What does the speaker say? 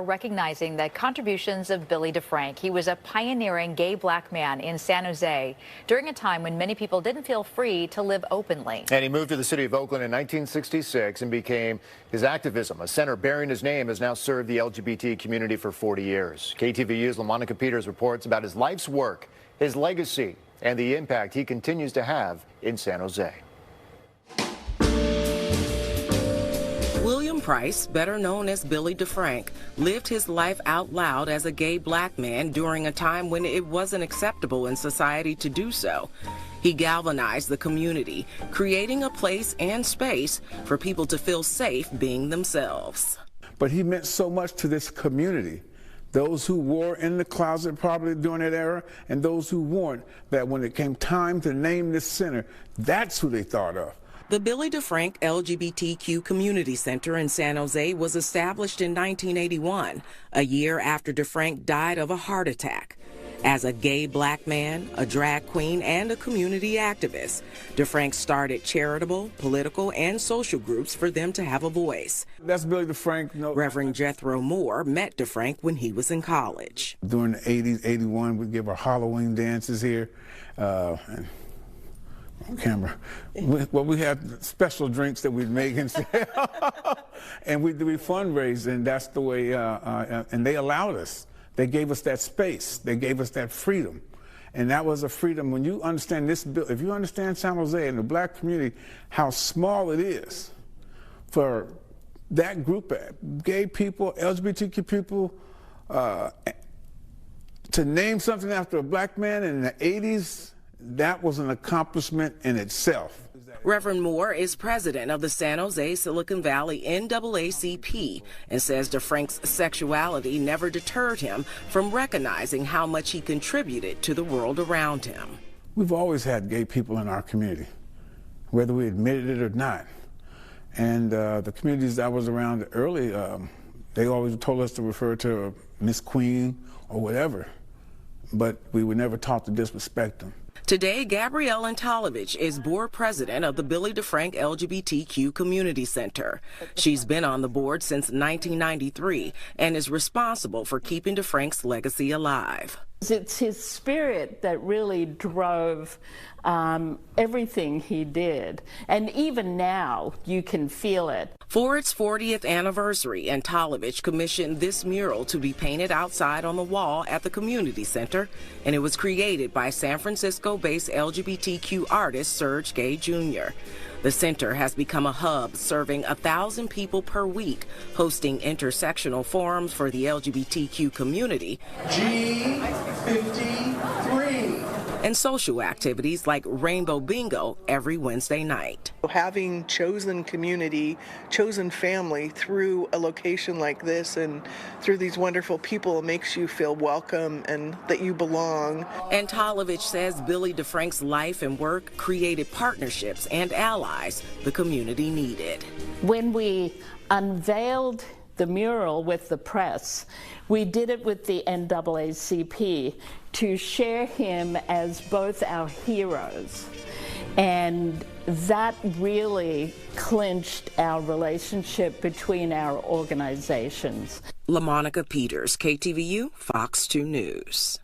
Recognizing the contributions of Billy DeFrank. He was a pioneering gay black man in San Jose during a time when many people didn't feel free to live openly. And he moved to the city of Oakland in 1966 and became his activism. A center bearing his name has now served the LGBT community for 40 years. KTVU's LaMonica Peters reports about his life's work, his legacy, and the impact he continues to have in San Jose. William Price, better known as Billy DeFrank, lived his life out loud as a gay black man during a time when it wasn't acceptable in society to do so. He galvanized the community, creating a place and space for people to feel safe being themselves. But he meant so much to this community. Those who were in the closet probably during that era, and those who weren't, that when it came time to name this center, that's who they thought of. The Billy DeFrank LGBTQ Community Center in San Jose was established in 1981, a year after DeFrank died of a heart attack. As a gay black man, a drag queen, and a community activist, DeFrank started charitable, political, and social groups for them to have a voice. That's Billy DeFrank. No. Reverend Jethro Moore met DeFrank when he was in college. During the 80s, 81, we'd give our Halloween dances here. On camera. We had special drinks that we'd make and we'd fundraise, and that's the way, and they allowed us. They gave us that space. They gave us that freedom. And that was a freedom. When you understand this, if you understand San Jose and the black community, how small it is for that group of gay people, LGBTQ people, to name something after a black man in the 80s, that was an accomplishment in itself. Reverend Moore is president of the San Jose Silicon Valley NAACP and says DeFrank's sexuality never deterred him from recognizing how much he contributed to the world around him. We've always had gay people in our community, whether we admitted it or not. And the communities I was around early, they always told us to refer to Miss Queen or whatever, but we were never taught to disrespect them. Today, Gabrielle Antalovich is board president of the Billy DeFrank LGBTQ Community Center. She's been on the board since 1993 and is responsible for keeping DeFrank's legacy alive. It's his spirit that really drove everything he did. And even now, you can feel it. For its 40th anniversary, Antalovich commissioned this mural to be painted outside on the wall at the community center, and it was created by San Francisco-based LGBTQ artist Serge Gay Jr. The center has become a hub serving 1,000 people per week, hosting intersectional forums for the LGBTQ community G53 and social activities like Rainbow Bingo every Wednesday night. Having chosen community, chosen family through a location like this and through these wonderful people makes you feel welcome and that you belong. Antalovich says Billy DeFrank's life and work created partnerships and allies the community needed. When we unveiled the mural with the press, we did it with the NAACP to share him as both our heroes. And that really clinched our relationship between our organizations. LaMonica Peters, KTVU, Fox 2 News.